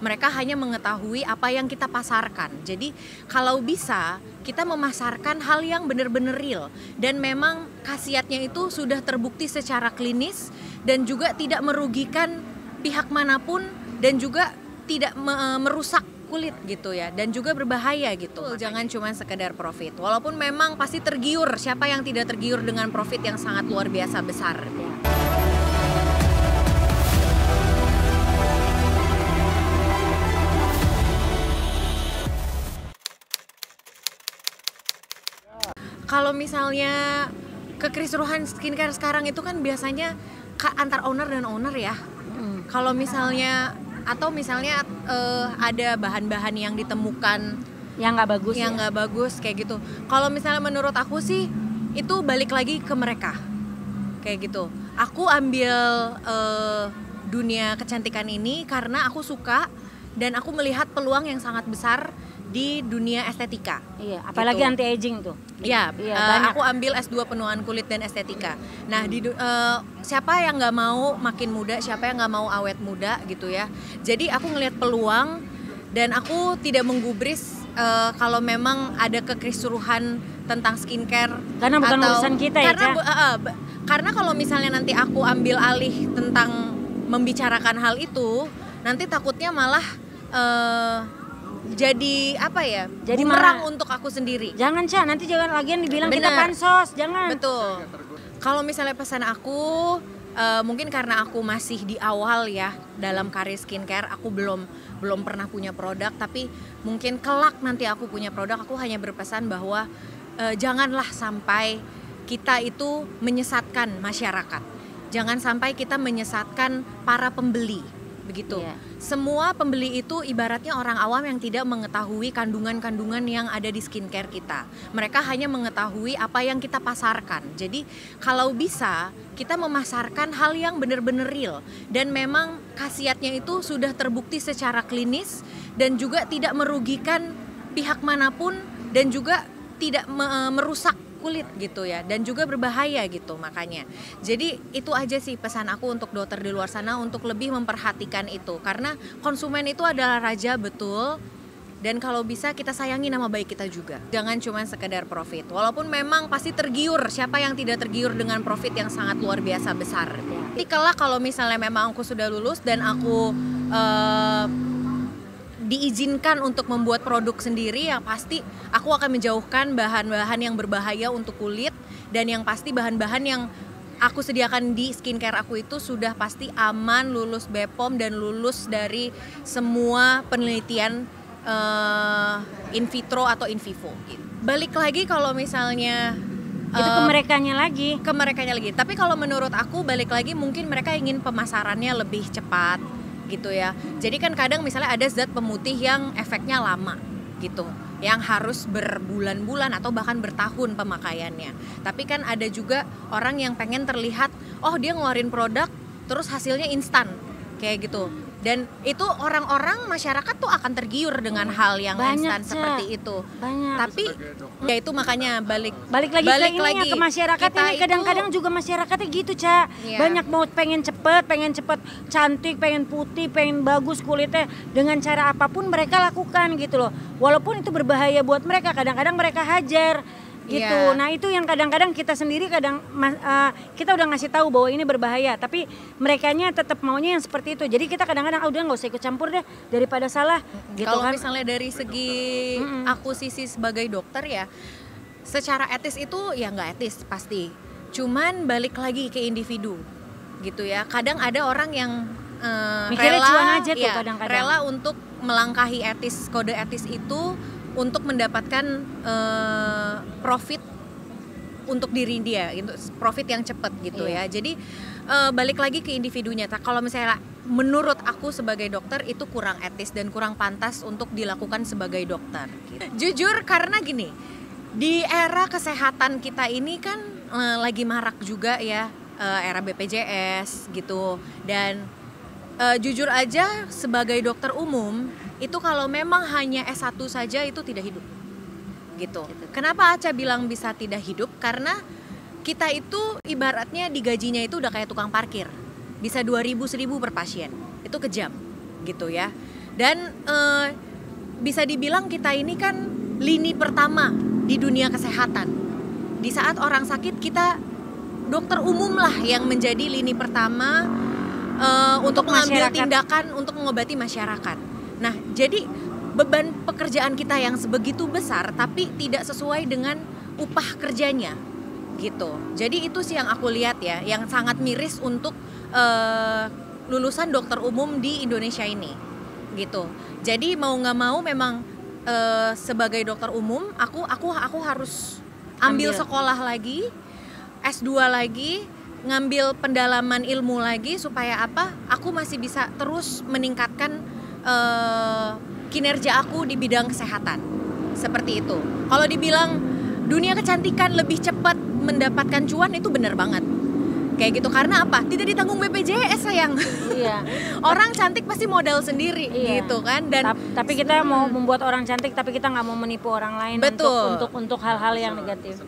Mereka hanya mengetahui apa yang kita pasarkan. Jadi kalau bisa kita memasarkan hal yang benar-benar real dan memang khasiatnya itu sudah terbukti secara klinis dan juga tidak merugikan pihak manapun dan juga tidak merusak kulit gitu ya, dan juga berbahaya gitu. Jangan cuma sekedar profit. Walaupun memang pasti tergiur, siapa yang tidak tergiur dengan profit yang sangat luar biasa besar. Kalau misalnya kekisruhan skincare sekarang itu kan biasanya antar owner dan owner ya. Kalau misalnya atau misalnya ada bahan-bahan yang ditemukan yang nggak bagus, nggak bagus kayak gitu. Kalau misalnya menurut aku sih itu balik lagi ke mereka kayak gitu. Aku ambil dunia kecantikan ini karena aku suka dan aku melihat peluang yang sangat besar di dunia estetika. Iya, apalagi gitu. anti aging tuh. Iya, aku ambil S2 penuaan kulit dan estetika. Nah, siapa yang nggak mau makin muda, siapa yang nggak mau awet muda gitu ya. Jadi aku ngelihat peluang dan aku tidak menggubris kalau memang ada kekisruhan tentang skincare. Karena bukan urusan kita ya, karena kalau misalnya nanti aku ambil alih tentang membicarakan hal itu, nanti takutnya malah jadi apa ya? Jadi bumerang untuk aku sendiri. Jangan, Ca, nanti jangan lagian dibilang kita pansos, jangan. Betul. Kalau misalnya pesan aku, mungkin karena aku masih di awal ya dalam karir skincare, aku belum pernah punya produk, tapi mungkin kelak nanti aku punya produk, aku hanya berpesan bahwa janganlah sampai kita itu menyesatkan masyarakat. Jangan sampai kita menyesatkan para pembeli. Begitu. Yeah. Semua pembeli itu ibaratnya orang awam yang tidak mengetahui kandungan-kandungan yang ada di skincare kita. Mereka hanya mengetahui apa yang kita pasarkan. Jadi kalau bisa kita memasarkan hal yang benar-benar real dan memang khasiatnya itu sudah terbukti secara klinis dan juga tidak merugikan pihak manapun dan juga tidak merusak kulit gitu ya, dan juga berbahaya gitu. Makanya jadi itu aja sih pesan aku untuk dokter di luar sana, untuk lebih memperhatikan itu, karena konsumen itu adalah raja, betul, dan kalau bisa kita sayangi nama baik kita juga. Jangan cuma sekedar profit, walaupun memang pasti tergiur, siapa yang tidak tergiur dengan profit yang sangat luar biasa besar. Tapi kalau misalnya memang aku sudah lulus dan aku diizinkan untuk membuat produk sendiri, yang pasti aku akan menjauhkan bahan-bahan yang berbahaya untuk kulit, dan yang pasti bahan-bahan yang aku sediakan di skincare aku itu sudah pasti aman, lulus BPOM dan lulus dari semua penelitian in vitro atau in vivo gitu. Balik lagi kalau misalnya itu ke merekanya lagi. Tapi kalau menurut aku balik lagi mungkin mereka ingin pemasarannya lebih cepat gitu ya. Jadi kan kadang misalnya ada zat pemutih yang efeknya lama gitu, yang harus berbulan-bulan atau bahkan bertahun pemakaiannya. Tapi kan ada juga orang yang pengen terlihat, oh dia ngeluarin produk terus hasilnya instan kayak gitu. Dan itu orang-orang masyarakat tuh akan tergiur dengan hal yang instan seperti itu. Banyak. Tapi ya itu makanya balik lagi ke masyarakat ini. Kadang-kadang juga masyarakatnya gitu, Ca. Yeah. Banyak mau pengen cepet cantik, pengen putih, pengen bagus kulitnya, dengan cara apapun mereka lakukan gitu loh. Walaupun itu berbahaya buat mereka, kadang-kadang mereka hajar gitu. Yeah. Nah itu yang kadang-kadang kita sendiri kita udah ngasih tahu bahwa ini berbahaya, tapi merekanya tetap maunya yang seperti itu. Jadi kita kadang-kadang udah nggak usah ikut campur deh daripada salah. Gitu kalau kan? Misalnya dari segi aku sisi sebagai dokter ya, secara etis itu ya nggak etis pasti. Cuman balik lagi ke individu gitu ya. Kadang ada orang yang rela untuk melangkahi kode etis itu untuk mendapatkan profit untuk diri dia, profit yang cepat gitu ya. Jadi balik lagi ke individunya. Kalau misalnya menurut aku sebagai dokter itu kurang etis dan kurang pantas untuk dilakukan sebagai dokter. Gitu. Jujur karena gini, di era kesehatan kita ini kan lagi marak juga ya, era BPJS gitu. Dan jujur aja sebagai dokter umum itu kalau memang hanya S1 saja itu tidak hidup gitu. Kenapa Aca bilang bisa tidak hidup? Karena kita itu ibaratnya digajinya itu udah kayak tukang parkir, bisa 2.000 1.000 per pasien, itu kejam gitu ya. Dan bisa dibilang kita ini kan lini pertama di dunia kesehatan. Di saat orang sakit, kita dokter umum lah yang menjadi lini pertama untuk mengambil tindakan untuk mengobati masyarakat. Nah, jadi beban pekerjaan kita yang sebegitu besar tapi tidak sesuai dengan upah kerjanya gitu. Jadi itu sih yang aku lihat ya, yang sangat miris untuk lulusan dokter umum di Indonesia ini gitu. Jadi mau nggak mau memang sebagai dokter umum aku harus ambil sekolah lagi, S2 lagi, ngambil pendalaman ilmu lagi supaya apa? Aku masih bisa terus meningkatkan kinerja aku di bidang kesehatan. Seperti itu. Kalau dibilang dunia kecantikan lebih cepat mendapatkan cuan, itu benar banget. Kayak gitu, karena apa? Tidak ditanggung BPJS sayang. Iya. Orang cantik pasti modal sendiri gitu kan. Dan tapi kita mau membuat orang cantik tapi kita nggak mau menipu orang lain. Betul. Untuk hal-hal yang negatif.